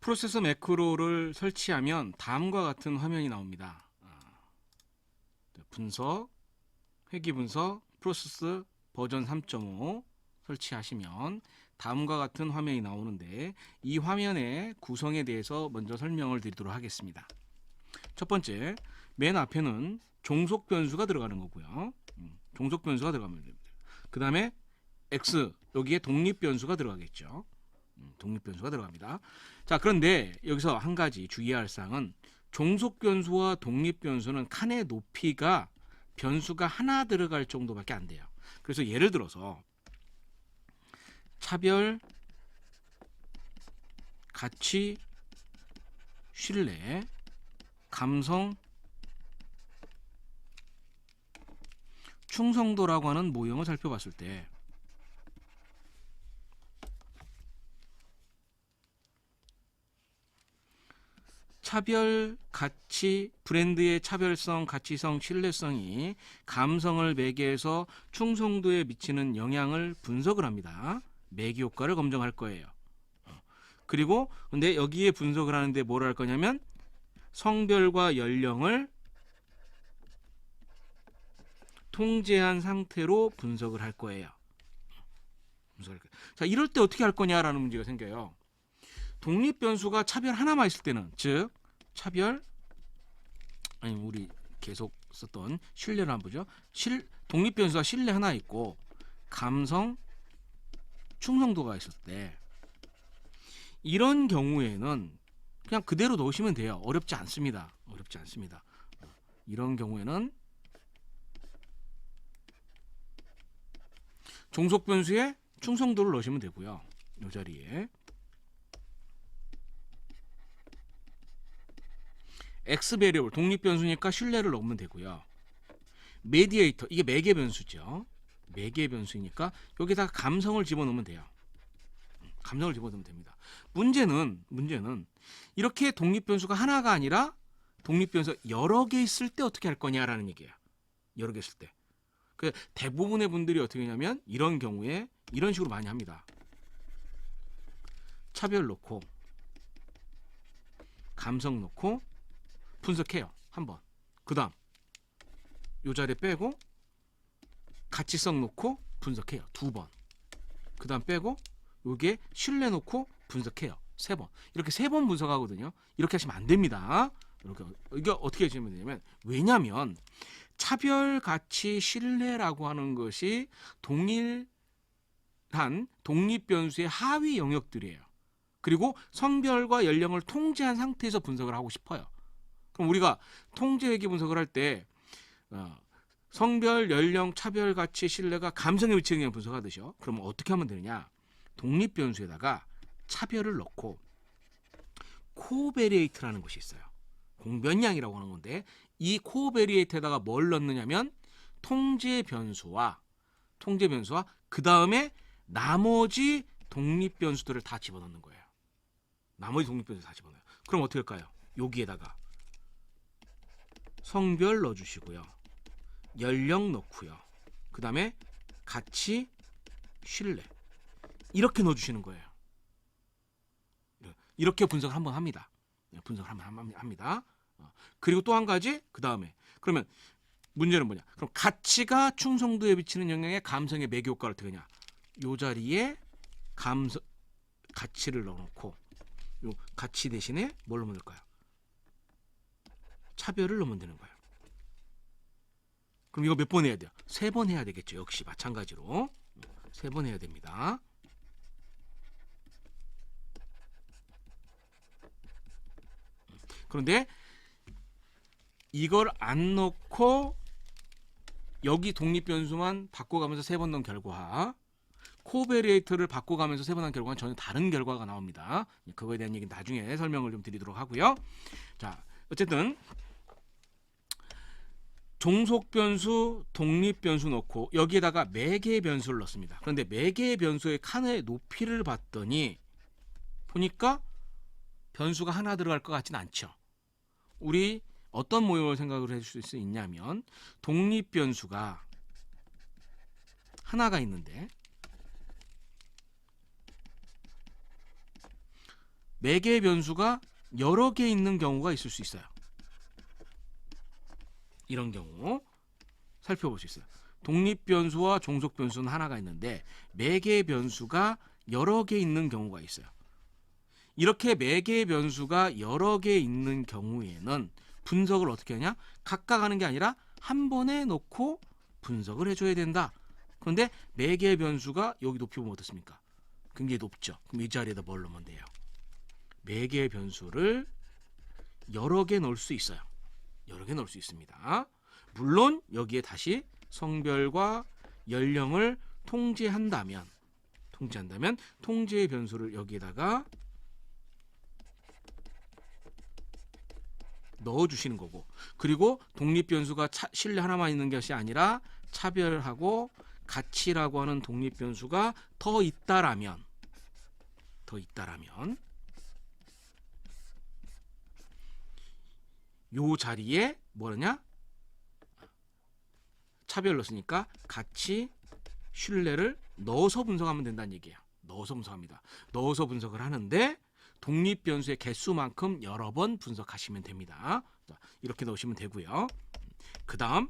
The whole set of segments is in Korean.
프로세서 매크로를 설치하면 다음과 같은 화면이 나옵니다. 분석, 회귀 분석, 프로세스 버전 3.5 설치하시면 다음과 같은 화면이 나오는데, 이 화면의 구성에 대해서 먼저 설명을 드리도록 하겠습니다. 첫 번째, 맨 앞에는 종속 변수가 들어가는 거고요. 종속 변수가 들어가면 됩니다. 그 다음에 X, 여기에 독립 변수가 들어가겠죠. 독립 변수가 들어갑니다. 자, 그런데 여기서 한 가지 주의해야 할 사항은, 종속 변수와 독립 변수는 칸의 높이가 변수가 하나 들어갈 정도밖에 안 돼요. 그래서 예를 들어서 차별, 가치, 신뢰, 감성, 충성도라고 하는 모형을 살펴봤을 때, 차별, 가치, 브랜드의 차별성, 가치성, 신뢰성이 감성을 매개해서 충성도에 미치는 영향을 분석을 합니다. 매기 효과를 검증할 거예요. 그리고 근데 여기에 분석을 하는데 뭘 할 거냐면, 성별과 연령을 통제한 상태로 분석을 할 거예요. 자, 이럴 때 어떻게 할 거냐라는 문제가 생겨요. 독립 변수가 차별 하나만 있을 때는, 즉 차별, 아니 우리 계속 썼던 신뢰를 한번 보죠. 독립 변수가 신뢰 하나 있고 감성, 충성도가 있을 때, 이런 경우에는 그냥 그대로 넣으시면 돼요. 어렵지 않습니다. 어렵지 않습니다. 이런 경우에는 종속 변수에 충성도를 넣으시면 되고요. 이 자리에 X 베리어블, 독립 변수니까 신뢰를 넣으면 되고요. 메디에이터, 이게 매개 변수죠. 매개 변수이니까 여기다가 감성을 집어넣으면 돼요. 감성을 집어넣으면 됩니다. 문제는 이렇게 독립 변수가 하나가 아니라 독립 변수가 여러 개 있을 때 어떻게 할 거냐라는 얘기예요. 여러 개 있을 때. 대부분의 분들이 어떻게 하냐면 이런 경우에 이런 식으로 많이 합니다. 차별 놓고 감성 놓고 분석해요. 한번. 그 다음 이 자리에 빼고 가치성 놓고 분석해요. 두 번. 그 다음 빼고 여기에 신뢰 놓고 분석해요. 세 번. 이렇게 세 번 분석하거든요. 이렇게 하시면 안 됩니다. 이게 어떻게 하시면 되냐면, 왜냐하면 차별, 가치, 신뢰라고 하는 것이 동일한 독립 변수의 하위 영역들이에요. 그리고 성별과 연령을 통제한 상태에서 분석을 하고 싶어요. 그럼 우리가 통제회귀 분석을 할 때 성별, 연령, 차별, 가치, 신뢰가 감성에 미치는 영향을 분석하듯이요. 그러면 어떻게 하면 되느냐? 독립 변수에다가 차별을 넣고 코베리에이트라는 것이 있어요. 공변량이라고 하는 건데, 이 코베리에이트에다가 뭘 넣느냐면 통제 변수와 그 다음에 나머지 독립 변수들을 다 집어넣는 거예요. 나머지 독립 변수 다 집어넣어요. 그럼 어떻게 할까요? 여기에다가 성별 넣어주시고요, 연령 넣고요, 그 다음에 가치, 신뢰, 이렇게 넣어주시는 거예요. 이렇게 분석을 한번 합니다. 분석을 한번 합니다. 그리고 또 한 가지, 그 다음에 그러면 문제는 뭐냐? 그럼 가치가 충성도에 미치는 영향에 감성의 매개 효과를 어떻게 하냐? 이 자리에 가치를 넣어놓고, 요 가치 대신에 뭘 넣으면 될까요? 차별을 넣으면 되는 거예요. 그럼 이거 몇 번 해야 돼요? 3번 해야 되겠죠. 역시 마찬가지로 3번 해야 됩니다. 그런데 이걸 안 넣고 여기 독립 변수만 바꿔가면서 3번 넣은 결과, 코베리에이터를 바꿔가면서 3번 한 결과는 전혀 다른 결과가 나옵니다. 그거에 대한 얘기는 나중에 설명을 좀 드리도록 하고요. 자, 어쨌든 종속 변수, 독립 변수 넣고 여기에다가 매개 변수를 넣습니다. 그런데 매개 변수의 칸의 높이를 봤더니 보니까 변수가 하나 들어갈 것 같지는 않죠. 우리 어떤 모형을 생각을 해줄 수 있냐면, 독립 변수가 하나가 있는데 매개 변수가 여러 개 있는 경우가 있을 수 있어요. 이런 경우 살펴볼 수 있어요. 독립 변수와 종속 변수는 하나가 있는데 매개 변수가 여러 개 있는 경우가 있어요. 이렇게 매개 변수가 여러 개 있는 경우에는 분석을 어떻게 하냐? 각각 하는 게 아니라 한 번에 놓고 분석을 해줘야 된다. 그런데 매개 변수가 여기 높이 보면 어떻습니까? 굉장히 높죠. 그럼 이 자리에다 뭘 넣으면 돼요? 매개 변수를 여러 개 넣을 수 있어요. 여러 개 넣을 수 있습니다. 물론 여기에 다시 성별과 연령을 통제한다면 통제의 변수를 여기에다가 넣어주시는 거고, 그리고 독립 변수가 실내 하나만 있는 것이 아니라 차별하고 가치라고 하는 독립 변수가 더 있다라면 요 자리에 뭐냐? 차별 넣었으니까 가치, 신뢰를 넣어서 분석하면 된다는 얘기예요. 넣어서 분석합니다. 넣어서 분석을 하는데 독립 변수의 개수만큼 여러 번 분석하시면 됩니다. 자, 이렇게 넣으시면 되고요. 그 다음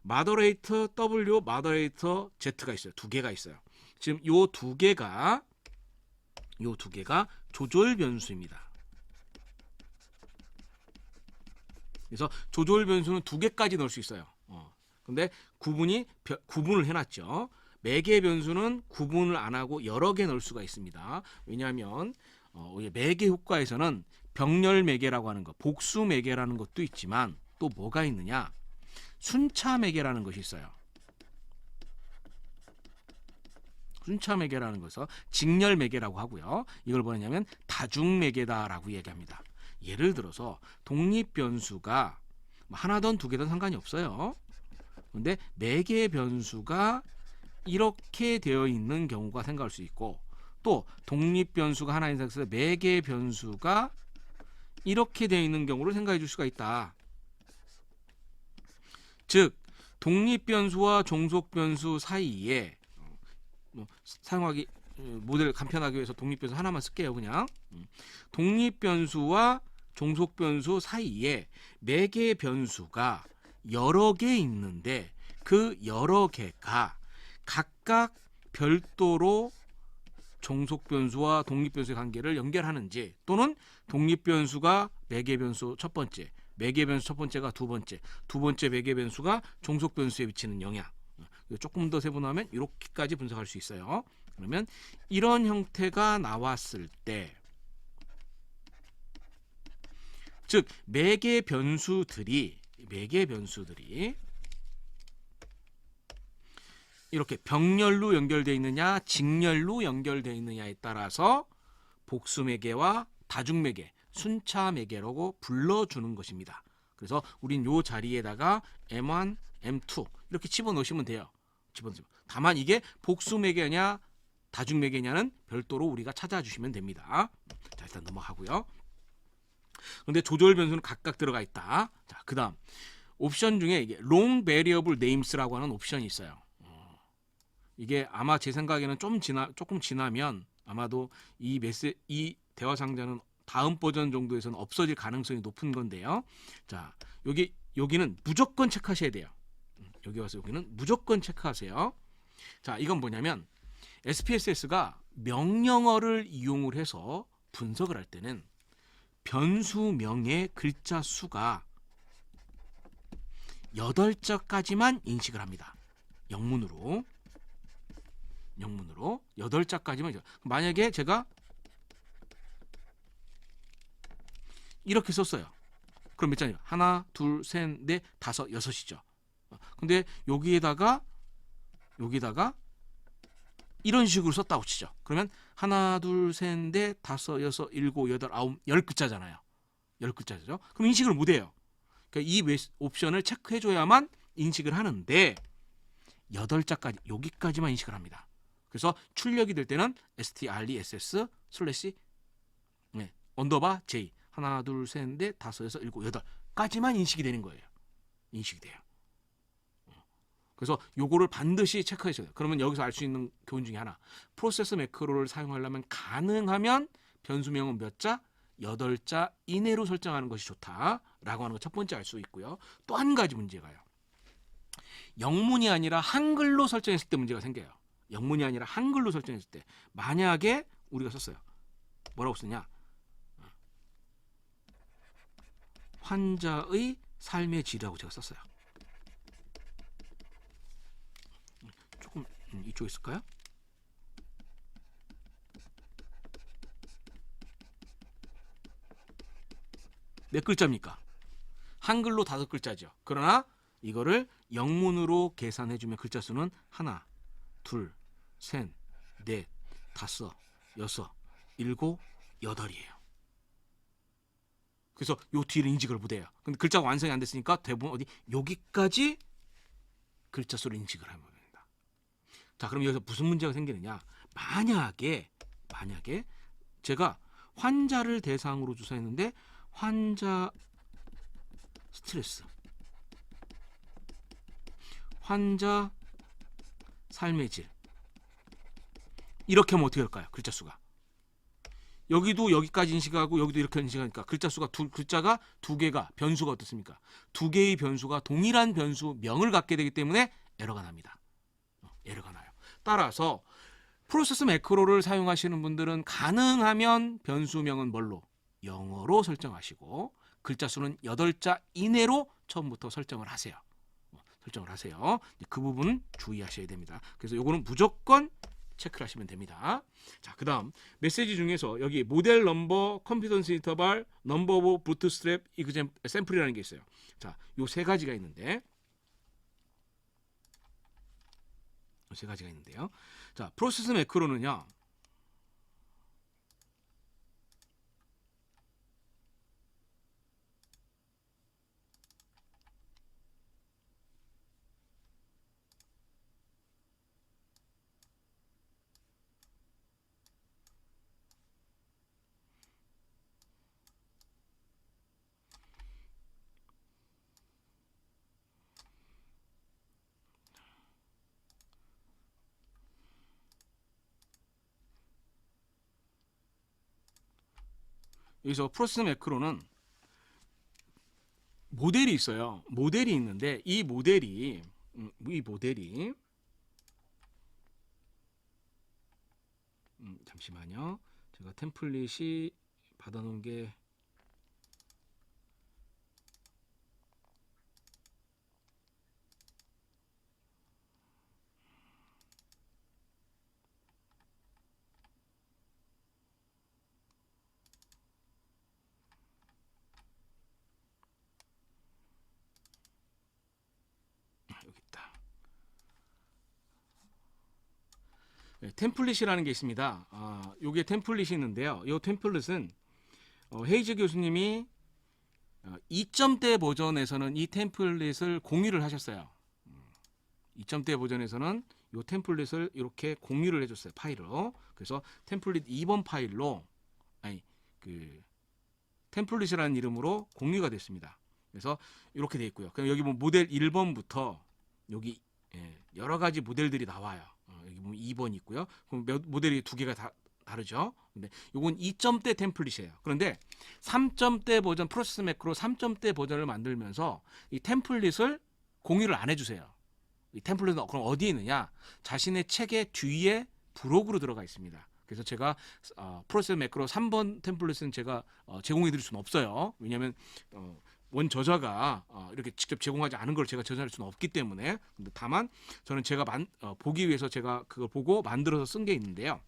마더레이터 W, 마더레이터 Z가 있어요. 두 개가 있어요. 지금 요 두 개가 조절 변수입니다. 그래서 조절 변수는 두 개까지 넣을 수 있어요. 근데 구분을 해놨죠. 매개 변수는 구분을 안 하고 여러 개 넣을 수가 있습니다. 왜냐하면 매개 효과에서는 병렬 매개라고 하는 것, 복수 매개라는 것도 있지만 또 뭐가 있느냐? 순차 매개라는 것이 있어요. 순차 매개라는 것은 직렬 매개라고 하고요. 이걸 뭐냐면 다중 매개다라고 얘기합니다. 예를 들어서 독립 변수가 하나든 두 개든 상관이 없어요. 그런데 매개 변수가 이렇게 되어 있는 경우가 생각할 수 있고, 또 독립 변수가 하나 있는 상태에서 매개 변수가 이렇게 되어 있는 경우를 생각해 줄 수가 있다. 즉 독립 변수와 종속 변수 사이에 사용하기 모델을 간편하기 위해서 독립 변수 하나만 쓸게요. 그냥 독립 변수와 종속 변수 사이에 매개 변수가 여러 개 있는데 그 여러 개가 각각 별도로 종속 변수와 독립 변수의 관계를 연결하는지, 또는 독립 변수가 매개 변수 첫 번째, 매개 변수 첫 번째가 두 번째 매개 변수가 종속 변수에 미치는 영향, 조금 더 세분화하면 이렇게까지 분석할 수 있어요. 그러면 이런 형태가 나왔을 때, 즉 매개 변수들이 이렇게 병렬로 연결되어 있느냐 직렬로 연결되어 있느냐에 따라서 복수 매개와 다중 매개, 순차 매개라고 불러주는 것입니다. 그래서 우린 요 자리에다가 M1, M2 이렇게 집어넣으시면 돼요. 다만 이게 복수 매개냐 다중 매개냐는 별도로 우리가 찾아주시면 됩니다. 자, 일단 넘어가고요. 그런데 조절 변수는 각각 들어가 있다. 자, 그 다음 옵션 중에 이게 long variable names라고 하는 옵션이 있어요. 이게 아마 제 생각에는 조금 지나면 아마도 이 대화 상자는 다음 버전 정도에서는 없어질 가능성이 높은 건데요. 자, 여기는 무조건 체크하셔야 돼요. 여기 와서 여기는 무조건 체크하세요. 자, 이건 뭐냐면 SPSS가 명령어를 이용을 해서 분석을 할 때는 변수명의 글자 수가 8자까지만 인식을 합니다. 영문으로 8자까지만. 만약에 제가 이렇게 썼어요. 그럼 몇 자냐? 하나, 둘, 셋, 넷, 다섯, 여섯이죠. 근데 여기에다가 이런 식으로 썼다고 치죠. 그러면 하나, 둘, 셋, 넷, 다섯, 여섯, 일곱, 여덟, 아홉, 10글자잖아요. 10글자죠. 그럼 인식을 못해요. 그러니까 이 옵션을 체크해줘야만 인식을 하는데 8자까지 여기까지만 인식을 합니다. 그래서 출력이 될 때는 stress /_ j 하나, 둘, 셋, 넷, 다섯, 여섯, 일곱, 여덟까지만 인식이 되는 거예요. 인식이 돼요. 그래서 요거를 반드시 체크해줘야 돼요. 그러면 여기서 알 수 있는 교훈 중에 하나, 프로세스 매크로를 사용하려면 가능하면 변수명은 몇 자? 8자 이내로 설정하는 것이 좋다라고 하는 거 첫 번째 알 수 있고요. 또 한 가지 문제가요. 영문이 아니라 한글로 설정했을 때 문제가 생겨요. 영문이 아니라 한글로 설정했을 때 만약에 우리가 썼어요. 뭐라고 쓰냐? 환자의 삶의 질이라고 제가 썼어요. 조금 이쪽에 있을까요? 몇 글자입니까? 한글로 5글자죠. 그러나 이거를 영문으로 계산해주면 글자 수는 하나, 둘, 셋, 넷, 다섯, 여섯, 일곱, 여덟이에요. 그래서 요 뒤를 인식을 못해요. 근데 글자가 완성이 안 됐으니까 대부분 어디 여기까지 글자 수를 인식을 하면 됩니다. 자, 그럼 여기서 무슨 문제가 생기느냐? 만약에 제가 환자를 대상으로 조사했는데 환자 스트레스, 환자 삶의 질 이렇게 하면 어떻게 할까요? 글자 수가 여기도 여기까지 인식하고 여기도 이렇게 인식하니까 글자 수가 글자가 두 개가 변수가 어떻습니까? 두 개의 변수가 동일한 변수명을 갖게 되기 때문에 에러가 납니다. 에러가 나요. 따라서 프로세스 매크로를 사용하시는 분들은 가능하면 변수명은 뭘로? 영어로 설정하시고 글자 수는 8자 이내로 처음부터 설정을 하세요. 그 부분 주의하셔야 됩니다. 그래서 요거는 무조건 체크를 하시면 됩니다. 자, 그다음 메시지 중에서 여기 모델 넘버, 컨피던스 인터벌, 넘버 오브 부트스트랩 이그잼 샘플이라는 게 있어요. 자, 요 세 가지가 있는데요. 자, 프로세스 매크로는요. 여기서 프로세스 매크로는 모델이 있어요. 모델이 있는데 이 모델이 잠시만요. 제가 템플릿이 받아놓은 게 여기 있다. 네, 템플릿이라는 게 있습니다. 요게 템플릿이 있는데요. 이 템플릿은 헤이즈 교수님이 2점대 버전에서는 이 템플릿을 공유를 하셨어요. 2점대 버전에서는 이 템플릿을 이렇게 공유를 해줬어요. 파일로. 그래서 템플릿 2번 파일로 템플릿이라는 이름으로 공유가 됐습니다. 그래서 이렇게 돼 있고요. 그럼 여기 뭐 모델 1번부터 여기 여러 가지 모델들이 나와요. 여기 보면 2번 있고요. 그럼 모델이 두 개가 다 다르죠. 근데 이건 2점대 템플릿이에요. 그런데 3점대 버전 프로세스 매크로 3점대 버전을 만들면서 이 템플릿을 공유를 안 해주세요. 이 템플릿은 그럼 어디에 있느냐? 자신의 책의 뒤에 부록으로 들어가 있습니다. 그래서 제가 프로세스 매크로 3번 템플릿은 제가 제공해 드릴 수는 없어요. 왜냐하면 원 저자가 이렇게 직접 제공하지 않은 걸 제가 저장할 수는 없기 때문에. 근데 다만 저는 제가 보기 위해서 제가 그걸 보고 만들어서 쓴 게 있는데요.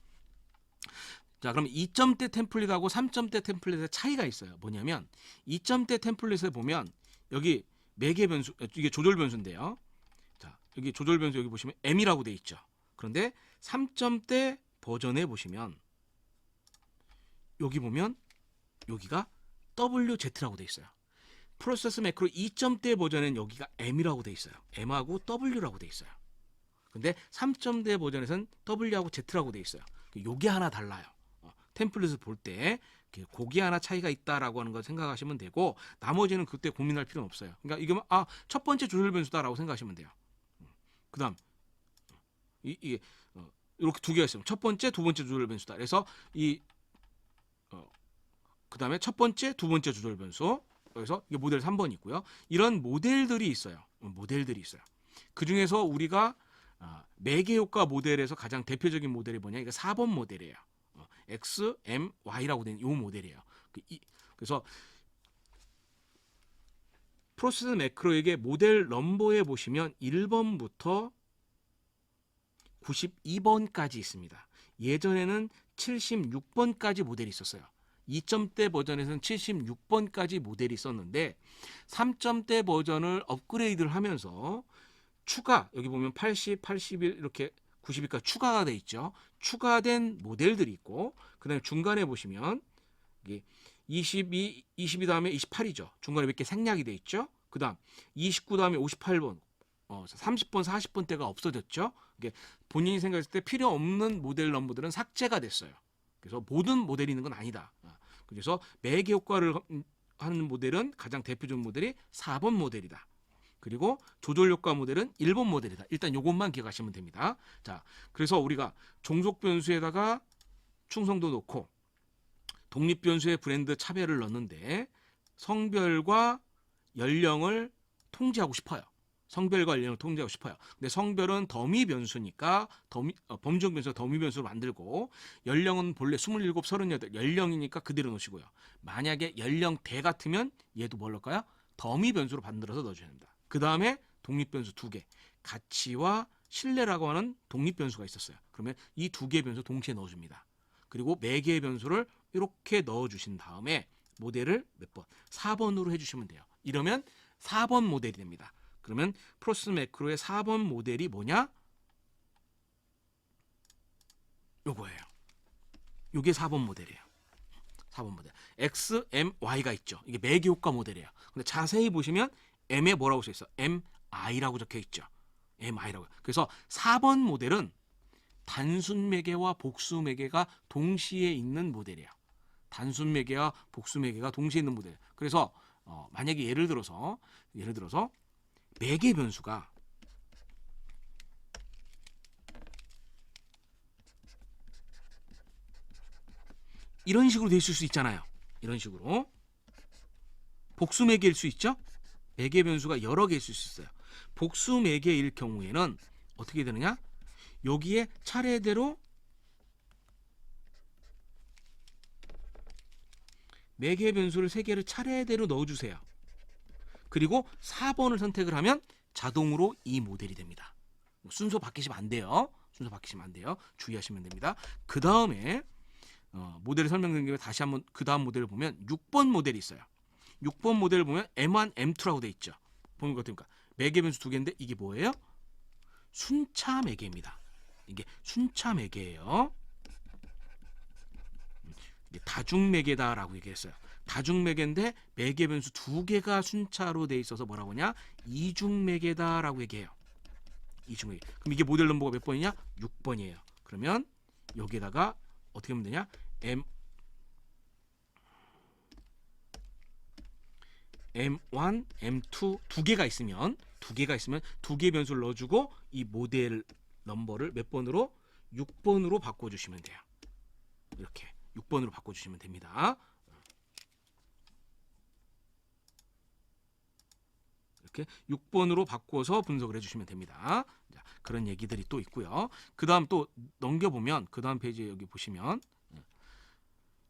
자, 그럼 2점대 템플릿하고 3점대 템플릿의 차이가 있어요. 뭐냐면 2점대 템플릿에 보면 여기 매개 변수, 이게 조절 변수인데요. 자, 여기 조절 변수 여기 보시면 M이라고 돼 있죠. 그런데 3점대 버전에 보시면 여기 보면 여기가 WZ라고 돼 있어요. 프로세스 매크로 2점대 버전엔 여기가 M이라고 돼 있어요. M하고 W라고 돼 있어요. 근데 3점대 버전에서는 W하고 Z라고 돼 있어요. 요게 하나 달라요. 템플릿을 볼 때 고기 하나 차이가 있다라고 하는 걸 생각하시면 되고 나머지는 그때 고민할 필요는 없어요. 그러니까 이게 첫 번째 조절 변수다라고 생각하시면 돼요. 그다음 이게 이렇게 두 개가 있으면 첫 번째, 두 번째 조절 변수다. 그래서 그 다음에 첫 번째, 두 번째 조절 변수. 그래서 이게 모델 3번이고요. 이런 모델들이 있어요. 그 중에서 우리가 매개 효과 모델에서 가장 대표적인 모델이 뭐냐? 이거 4번 모델이에요. X, M, Y라고 된 이 모델이에요. 그래서 프로세스 매크로에게 모델 넘버에 보시면 1번부터 92번까지 있습니다. 예전에는 76번까지 모델이 있었어요. 2점대 버전에서는 76번까지 모델이 있었는데 3점대 버전을 업그레이드를 하면서 추가, 여기 보면 80, 81 이렇게 90일까지 추가가 돼 있죠. 추가된 모델들이 있고, 그 다음에 중간에 보시면 22 다음에 28이죠. 중간에 몇 개 생략이 돼 있죠. 그 다음 29 다음에 58번, 30번, 40번대가 없어졌죠. 이게 본인이 생각했을 때 필요 없는 모델 넘버들은 삭제가 됐어요. 그래서 모든 모델이 있는 건 아니다. 그래서 매개 효과를 하는 모델은 가장 대표적인 모델이 4번 모델이다. 그리고 조절 효과 모델은 1번 모델이다. 일단 이것만 기억하시면 됩니다. 자, 그래서 우리가 종속 변수에다가 충성도 넣고 독립 변수에 브랜드 차별을 넣는데 성별과 연령을 통제하고 싶어요. 근데 성별은 더미 변수니까 범정 변수가 더미 변수로 만들고, 연령은 본래 27, 38 연령이니까 그대로 놓으시고요. 만약에 연령대 같으면 얘도 뭘 넣을까요? 더미 변수로 만들어서 넣어줘야 됩니다. 그 다음에 독립 변수 2개, 가치와 신뢰라고 하는 독립 변수가 있었어요. 그러면 이 2개 변수 동시에 넣어줍니다. 그리고 매개의 변수를 이렇게 넣어주신 다음에 모델을 몇 번? 4번으로 해주시면 돼요. 이러면 4번 모델이 됩니다. 그러면 프로세스 매크로의 4번 모델이 뭐냐? 요거예요. 요게 4번 모델이에요. 4번 모델. X, M, Y가 있죠. 이게 매개 효과 모델이에요. 근데 자세히 보시면 M에 뭐라고 써 있어? MI라고 적혀 있죠. MI라고. 그래서 4번 모델은 단순 매개와 복수 매개가 동시에 있는 모델이에요. 단순 매개와 복수 매개가 동시에 있는 모델. 그래서 만약에 예를 들어서 매개 변수가 이런 식으로 돼 있을 수 있잖아요. 이런 식으로 복수 매개일 수 있죠. 매개 변수가 여러 개 있을 수 있어요. 복수 매개일 경우에는 어떻게 되느냐? 여기에 차례대로 매개 변수를 3개를 차례대로 넣어주세요. 그리고 4번을 선택을 하면 자동으로 이 모델이 됩니다. 순서 바뀌시면 안 돼요. 주의하시면 됩니다. 그 다음에 모델을 설명드린 김에 다시 한번 그 다음 모델을 보면 6번 모델이 있어요. 6번 모델을 보면 M1, M2라고 돼 있죠. 보면 어떻습니까? 매개 변수 2개인데 이게 뭐예요? 순차 매개입니다. 이게 순차 매개예요. 이게 다중 매개다라고 얘기했어요. 다중 매개인데 매개 변수 2개가 순차로 돼 있어서 뭐라고 하냐? 이중 매개다라고 얘기해요. 이중 매개. 그럼 이게 모델 넘버가 몇 번이냐? 6번이에요. 그러면 여기에다가 어떻게 하면 되냐? M1, M2 2개가 있으면 2개 변수를 넣어주고 이 모델 넘버를 몇 번으로? 6번으로 바꿔주시면 돼요. 이렇게 6번으로 바꿔주시면 됩니다. 이렇게 6번으로 바꿔서 분석을 해주시면 됩니다. 자, 그런 얘기들이 또 있고요. 그 다음 또 넘겨보면 그 다음 페이지에 여기 보시면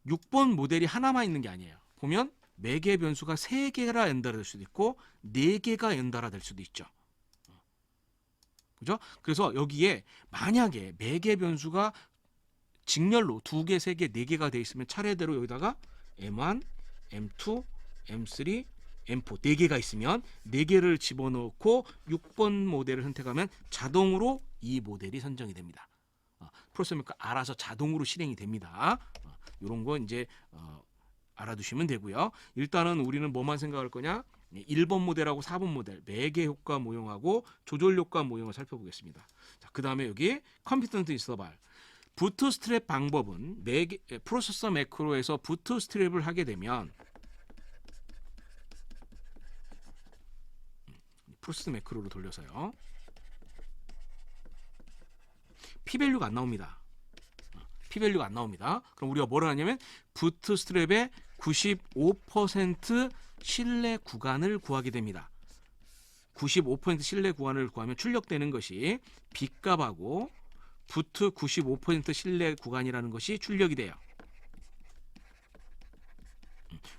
6번 모델이 하나만 있는 게 아니에요. 보면 매개 변수가 3개가 연달아 될 수도 있고 4개가 연달아 될 수도 있죠. 그죠? 그래서 여기에 만약에 매개 변수가 직렬로 2개, 3개, 4개가 돼 있으면 차례대로 여기다가 M1, M2, M3, M4 4개가 있으면 4개를 집어넣고 6번 모델을 선택하면 자동으로 이 모델이 선정이 됩니다. 프로세스 매크로 알아서 자동으로 실행이 됩니다. 이런 거 이제 알아두시면 되고요. 일단은 우리는 뭐만 생각할 거냐? 1번 모델하고 4번 모델 매개 효과 모형하고 조절 효과 모형을 살펴보겠습니다. 자, 그 다음에 여기 컴피턴트 인터벌 부트스트랩 방법은 프로세서 매크로에서 부트스트랩을 하게 되면 프로세스 매크로로 돌려서요. P밸류가 안 나옵니다. 그럼 우리가 뭐를 하냐면 부트스트랩의 95% 신뢰 구간을 구하게 됩니다. 95% 신뢰 구간을 구하면 출력되는 것이 B값하고 부트 95% 신뢰 구간이라는 것이 출력이 돼요.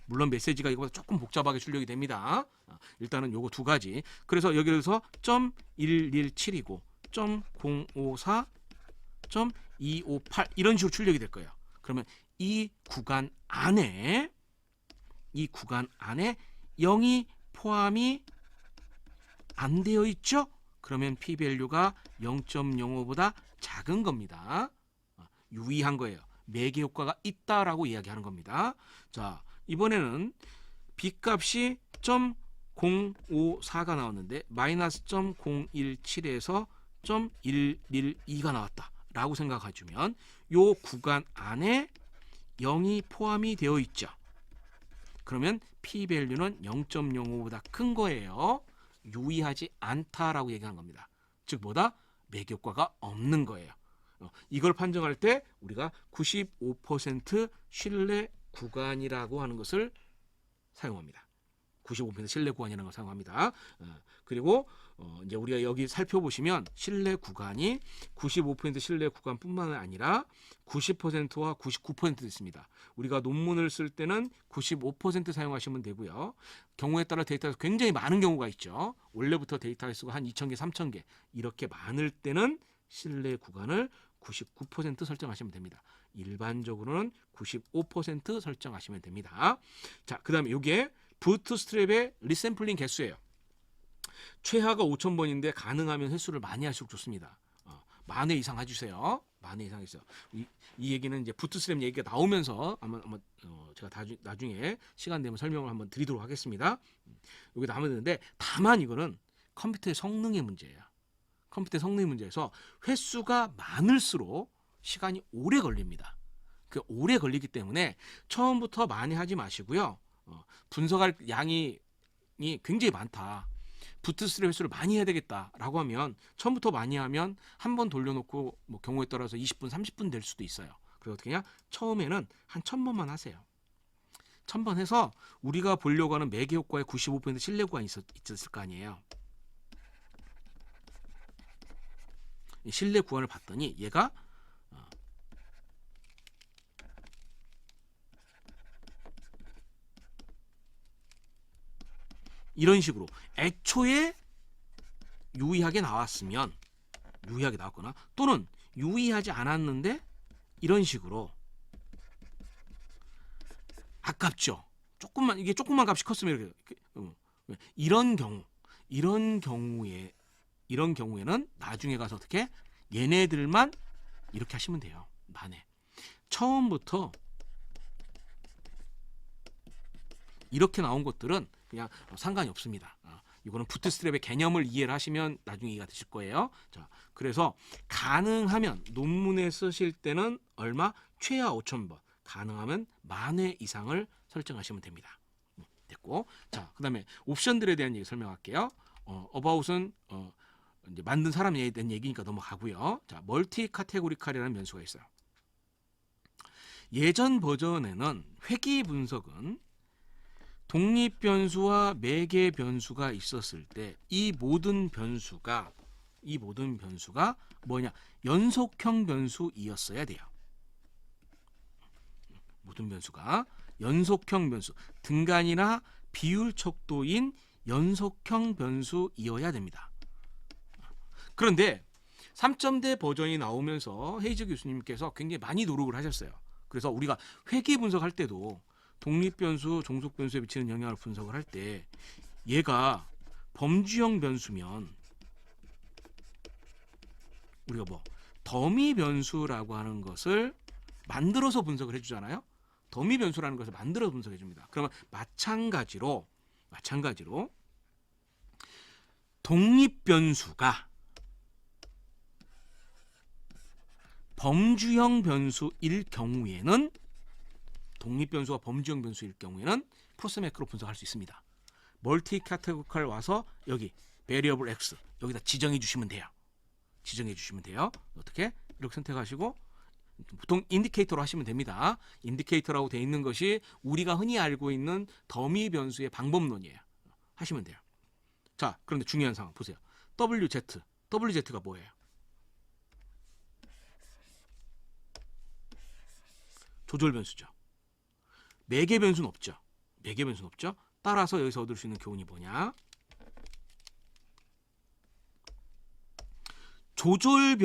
물론 메시지가 이거보다 조금 복잡하게 출력이 됩니다. 일단은 요거 두 가지. 그래서 여기서 .117이고 .054, .258 이런 식으로 출력이 될 거예요. 그러면 이 구간 안에 0이 포함이 안 되어 있죠? 그러면 p-value가 0.05보다 작은 겁니다. 유의한 거예요. 매개 효과가 있다라고 이야기하는 겁니다. 자, 이번에는 B값이 .054가 나왔는데 마이너스 .017에서 .112가 나왔다 라고 생각해주면 요 구간 안에 0이 포함이 되어 있죠. 그러면 p-value는 0.05보다 큰 거예요. 유의하지 않다라고 얘기하는 겁니다. 즉 뭐다? 매개 효과가 없는 거예요. 이걸 판정할 때 우리가 95% 신뢰 구간이라고 하는 것을 사용합니다. 95% 신뢰 구간이라는 걸 사용합니다. 그리고 이제 우리가 여기 살펴보시면 신뢰 구간이 95% 신뢰 구간뿐만 아니라 90%와 99%도 있습니다. 우리가 논문을 쓸 때는 95% 사용하시면 되고요. 경우에 따라 데이터가 굉장히 많은 경우가 있죠. 원래부터 데이터 수가 한 2,000개, 3,000개 이렇게 많을 때는 신뢰 구간을 99% 설정하시면 됩니다. 일반적으로는 95% 설정하시면 됩니다. 자, 그 다음에 이게 부트스트랩의 리샘플링 개수예요. 최하가 5,000번인데 가능하면 횟수를 많이 할수록 좋습니다. 만 회 이상 해주세요. 만 회 이상 해주세요. 이 얘기는 이제 부트스트랩 얘기가 나오면서 아마 제가 나중에 시간 되면 설명을 한번 드리도록 하겠습니다. 여기 나오면 되는데 다만 이거는 컴퓨터의 성능의 문제예요. 컴퓨터의 성능의 문제에서 횟수가 많을수록 시간이 오래 걸립니다. 그 오래 걸리기 때문에 처음부터 많이 하지 마시고요. 분석할 양이 굉장히 많다. 부트스트랩 횟수를 많이 해야 되겠다라고 하면 처음부터 많이 하면 한 번 돌려놓고 뭐 경우에 따라서 20분, 30분 될 수도 있어요. 그래서 어떻게 하냐? 처음에는 한 1,000번만 하세요. 1,000번 해서 우리가 보려고 하는 매개 효과의 95% 신뢰 구간이 있었을 거 아니에요. 신뢰 구간을 봤더니 얘가 이런 식으로 애초에 유의하게 나왔으면 유의하게 나왔거나 또는 유의하지 않았는데 이런 식으로 아깝죠. 이게 조금만 값이 컸으면 이런 경우에는 나중에 가서 어떻게 얘네들만 이렇게 하시면 돼요. 만에 처음부터 이렇게 나온 것들은 그냥 상관이 없습니다. 이거는 부트스트랩의 개념을 이해를 하시면 나중에 이해가 되실 거예요. 자, 그래서 가능하면 논문에 쓰실 때는 얼마? 최하 5,000번. 가능하면 만 회 이상을 설정하시면 됩니다. 됐고, 자, 그다음에 옵션들에 대한 얘기 설명할게요. about은 이제 만든 사람에 대한 얘기니까 넘어가고요. 자, 멀티 카테고리칼이라는 변수가 있어요. 예전 버전에는 회귀 분석은 독립 변수와 매개 변수가 있었을 때 이 모든 변수가 뭐냐? 연속형 변수이었어야 돼요. 모든 변수가 연속형 변수, 등간이나 비율 척도인 연속형 변수이어야 됩니다. 그런데 3.0 버전이 나오면서 헤이즈 교수님께서 굉장히 많이 노력을 하셨어요. 그래서 우리가 회귀 분석할 때도 독립 변수, 종속 변수에 미치는 영향을 분석을 할 때 얘가 범주형 변수면 우리가 더미 변수라고 하는 것을 만들어서 분석을 해주잖아요. 더미 변수라는 것을 만들어서 분석해 줍니다. 그러면 마찬가지로 독립 변수가 범주형 변수일 경우에는 독립 변수가 범주형 변수일 경우에는 프로스매크로 분석할 수 있습니다. 멀티 카테고리칼 와서 여기 variable x 여기다 지정해 주시면 돼요. 어떻게? 이렇게 선택하시고 보통 인디케이터로 하시면 됩니다. 인디케이터라고 되어 있는 것이 우리가 흔히 알고 있는 더미 변수의 방법론이에요. 하시면 돼요. 자, 그런데 중요한 상황 보세요. WZ가 뭐예요? 조절 변수죠. 매개 변수는 없죠. 매개 변수는 없죠. 따라서 여기서 얻을 수 있는 교훈이 뭐냐? 조절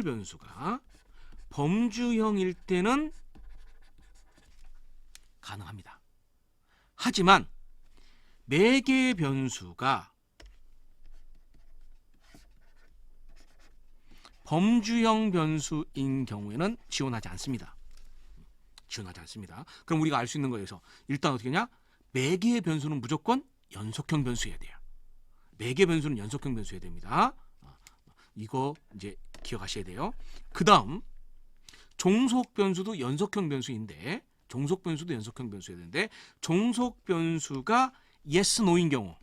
변수가 범주형일 때는 가능합니다. 하지만 매개 변수가 범주형 변수인 경우에는 지원하지 않습니다. 그럼 우리가 알 수 있는 거에서 일단 어떻게 하냐? 매개의 변수는 무조건 연속형 변수여야 돼요. 매개 변수는 연속형 변수여야 됩니다. 이거 이제 기억하셔야 돼요. 그 다음 종속 변수도 연속형 변수인데 종속 변수가 yes, no인 경우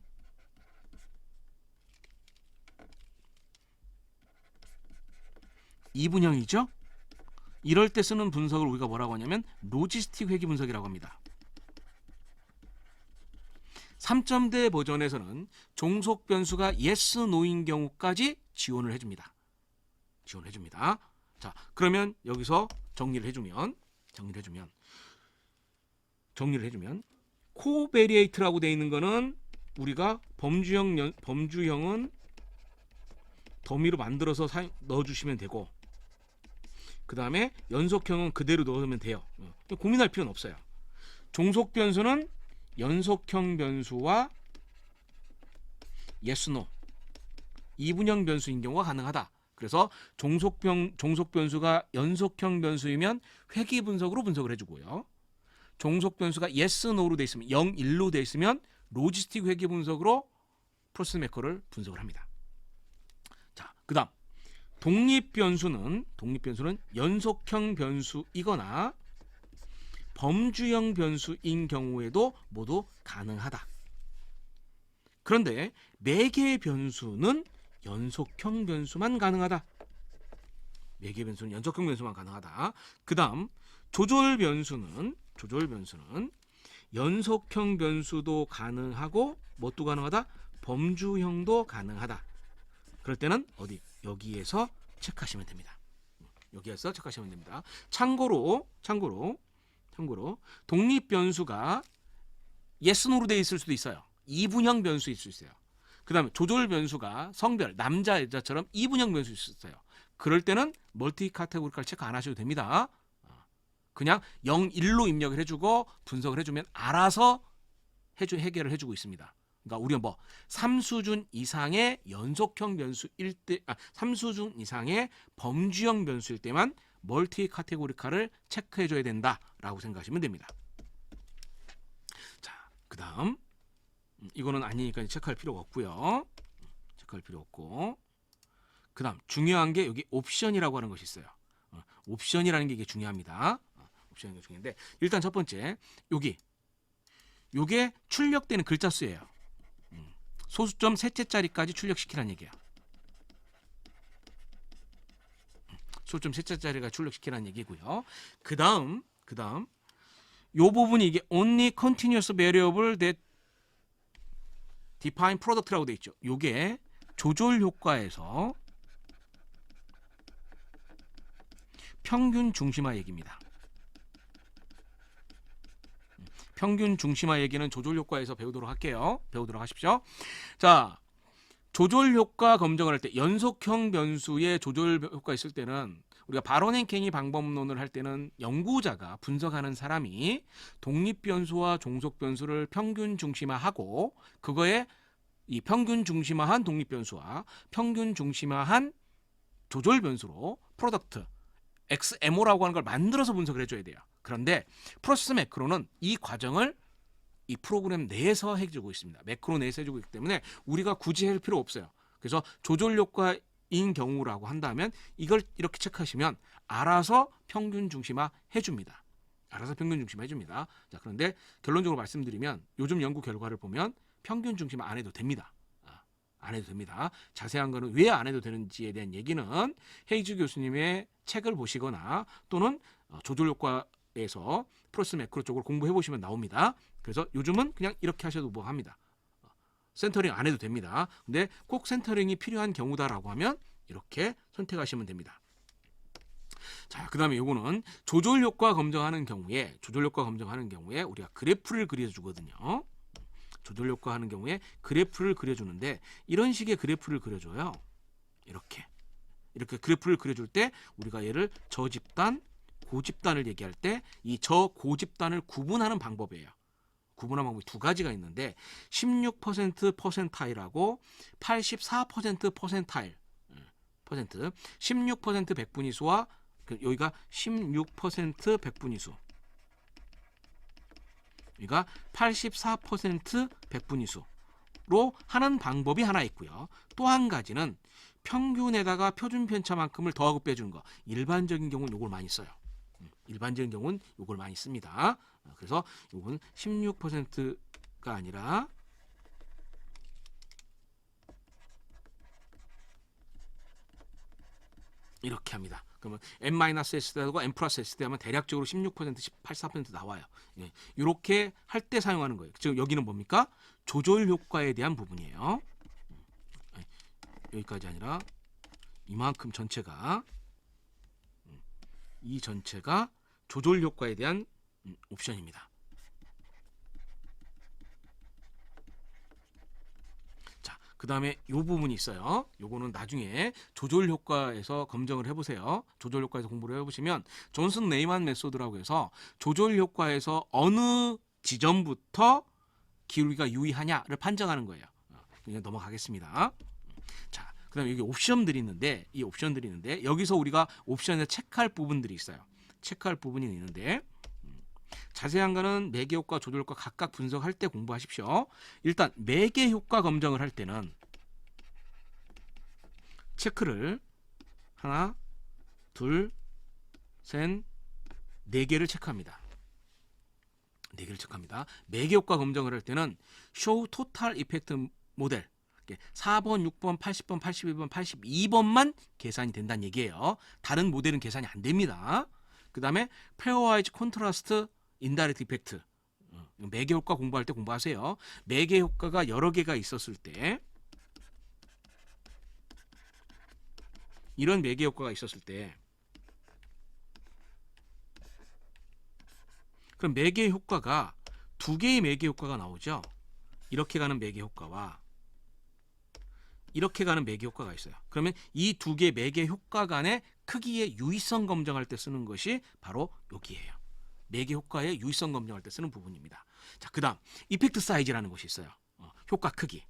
이분형이죠. 이럴 때 쓰는 분석을 우리가 뭐라고 하냐면 로지스틱 회귀 분석이라고 합니다. 3점대 버전에서는 종속 변수가 yes, no인 경우까지 지원을 해줍니다. 자, 그러면 여기서 정리를 해주면 코베리에이트라고 되어 있는 거는 우리가 범주형은 더미로 만들어서 넣어주시면 되고, 그 다음에 연속형은 그대로 넣으면 돼요. 고민할 필요는 없어요. 종속 변수는 연속형 변수와 yes, no 이분형 변수인 경우가 가능하다. 그래서 종속 변수가 연속형 변수이면 회귀 분석으로 분석을 해주고요. 종속 변수가 yes, no로 돼 있으면 0, 1로 돼 있으면 로지스틱 회귀 분석으로 프로세스 메커를 분석을 합니다. 자, 그다음 독립 변수는 연속형 변수이거나 범주형 변수인 경우에도 모두 가능하다. 그런데 매개 변수는 연속형 변수만 가능하다. 그 다음 조절 변수는 연속형 변수도 가능하고 뭣도 가능하다? 범주형도 가능하다. 그럴 때는 여기에서 체크하시면 됩니다. 참고로 독립 변수가 yes, no로 되어 있을 수도 있어요. 이분형 변수일 수 있어요. 그 다음에 조절 변수가 성별, 남자, 여자처럼 이분형 변수일 수 있어요. 그럴 때는 멀티 카테고리컬 체크 안 하셔도 됩니다. 그냥 0, 1로 입력을 해주고 분석을 해주면 알아서 해결을 해주고 있습니다. 그러니까 우리가 3수준 이상의 연속형 변수일 때, 3수준 이상의 범주형 변수일 때만 멀티 카테고리컬을 체크해줘야 된다라고 생각하시면 됩니다. 자, 그 다음 이거는 아니니까 체크할 필요가 없고요. 그 다음 중요한 게 여기 옵션이라고 하는 것이 있어요. 옵션이라는 게 이게 중요합니다. 옵션이 중요한데 일단 첫 번째 요게 출력되는 글자 수예요. 소수점 셋째 자리까지 출력시키라는 얘기야. 소수점 셋째 자리가 출력시키라는 얘기고요. 그 다음 요 부분이 이게 only continuous variable that define product라고 돼 있죠. 요게 조절 효과에서 평균 중심화 얘기입니다. 평균 중심화 얘기는 조절 효과에서 배우도록 하십시오. 자, 조절 효과 검정을 할 때 연속형 변수의 조절 효과 있을 때는 우리가 바론앤케니 방법론을 할 때는 연구자가 분석하는 사람이 독립 변수와 종속 변수를 평균 중심화하고 그거에 이 평균 중심화한 독립 변수와 평균 중심화한 조절 변수로 프로덕트 XMO라고 하는 걸 만들어서 분석을 해줘야 돼요. 그런데 프로세스 매크로는 이 과정을 이 프로그램 내에서 해주고 있습니다. 매크로 내에서 해주고 있기 때문에 우리가 굳이 할 필요 없어요. 그래서 조절 효과인 경우라고 한다면 이걸 이렇게 체크하시면 알아서 평균 중심화 해줍니다. 자, 그런데 결론적으로 말씀드리면 요즘 연구 결과를 보면 평균 중심화 안 해도 됩니다. 안 해도 됩니다. 자세한 거는 왜 안 해도 되는지에 대한 얘기는 헤이즈 교수님의 책을 보시거나 또는 조절효과에서 프로세스 매크로 쪽으로 공부해 보시면 나옵니다. 그래서 요즘은 그냥 이렇게 하셔도 뭐 합니다. 센터링 안 해도 됩니다. 근데 꼭 센터링이 필요한 경우다라고 하면 이렇게 선택하시면 됩니다. 자, 그다음에 요거는 조절 효과 검증하는 경우에 우리가 그래프를 그려 주거든요. 조절 효과 하는 경우에 그래프를 그려 주는데 이런 식의 그래프를 그려 줘요. 이렇게 그래프를 그려 줄 때 우리가 얘를 저집단, 고집단을 얘기할 때 이 저고집단을 구분하는 방법이에요. 구분하는 방법이 두 가지가 있는데 16% 퍼센타일하고 84% 퍼센타일 16% 백분위수와 여기가 16% 백분위수, 여기가 84% 백분위수로 하는 방법이 하나 있고요. 또 한 가지는 평균에다가 표준 편차만큼을 더하고 빼주는 거. 일반적인 경우는 이걸 많이 써요. 일반적인 경우는 이걸 많이 씁니다. 그래서 이건 16%가 아니라 이렇게 합니다. 그러면 n-s대하고 n 플러스 s대 하면 대략적으로 16%, 84% 나와요. 예, 이렇게 할 때 사용하는 거예요. 지금 여기는 뭡니까? 조절 효과에 대한 부분이에요. 여기까지 아니라 이만큼 전체가 이 전체가 조절 효과에 대한 옵션입니다. 자, 그 다음에 이 부분이 있어요. 요거는 나중에 조절 효과에서 검증을 해보세요. 조절 효과에서 공부를 해보시면 존슨 네이만 메소드라고 해서 조절 효과에서 어느 지점부터 기울기가 유의하냐를 판정하는 거예요. 그냥 넘어가겠습니다. 자, 그 다음에 여기 옵션들이 있는데 이 옵션들이 있는데 여기서 우리가 옵션에 체크할 부분들이 있어요. 체크할 부분이 있는데 자세한 거는 매개 효과, 조절 효과 각각 분석할 때 공부하십시오. 일단 매개 효과 검증을 할 때는 체크를 하나, 둘, 셋, 네 개를 체크합니다. 네 개를 체크합니다. 매개 효과 검증을 할 때는 show total effect 모델 4번, 6번, 80번, 81번, 82번만 계산이 된다는 얘기예요. 다른 모델은 계산이 안 됩니다. 그 다음에 페어와이즈 콘트라스트 인다이렉트 이펙트, 매개 효과 공부할 때 공부하세요. 매개 효과가 여러 개가 있었을 때, 이런 매개 효과가 있었을 때, 그럼 매개 효과가 두 개의 매개 효과가 나오죠. 이렇게 가는 매개 효과와 이렇게 가는 매개 효과가 있어요. 그러면 이 두 개의 매개 효과 간의 크기의 유의성 검증할 때 쓰는 것이 바로 여기예요. 매개 효과의 유의성 검증할 때 쓰는 부분입니다. 자, 그다음 이펙트 사이즈라는 것이 있어요. 효과 크기,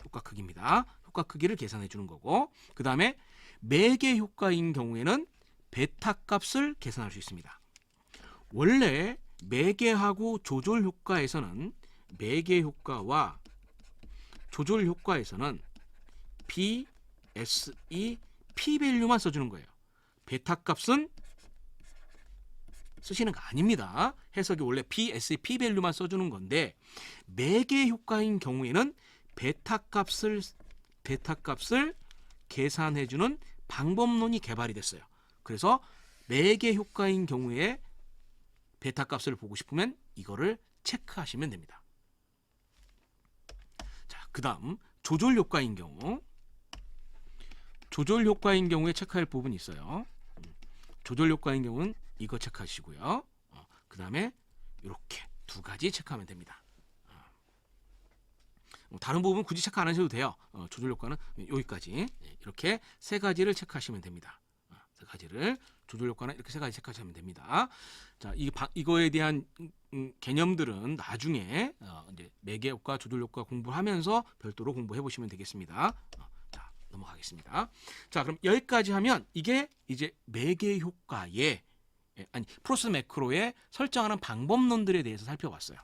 효과 크기입니다. 효과 크기를 계산해 주는 거고, 그 다음에 매개 효과인 경우에는 베타 값을 계산할 수 있습니다. 원래 매개하고 조절 효과에서는 매개 효과와 조절 효과에서는 B, S, E, P 밸류만 써주는 거예요. 베타 값은 쓰시는 거 아닙니다. 해석이 원래 P, S, P 밸류만 써주는 건데 매개 효과인 경우에는 베타 값을 계산해주는 방법론이 개발이 됐어요. 그래서 매개 효과인 경우에 베타 값을 보고 싶으면 이거를 체크하시면 됩니다. 자, 그 다음 조절 효과인 경우, 조절 효과인 경우에 체크할 부분이 있어요. 조절 효과인 경우는 이거 체크하시고요. 그 다음에 이렇게 두 가지 체크하면 됩니다. 다른 부분 굳이 체크 안 하셔도 돼요. 조절 효과는 여기까지 이렇게 세 가지를 체크하시면 됩니다. 세 가지를 조절 효과는 이렇게 세 가지 체크하시면 됩니다. 자, 이거에 대한 개념들은 나중에 이제 매개 효과, 조절 효과 공부하면서 별도로 공부해 보시면 되겠습니다. 자, 넘어가겠습니다. 자, 그럼 여기까지 하면 이게 이제 매개 효과의 프로세스 매크로에 설정하는 방법론들에 대해서 살펴봤어요.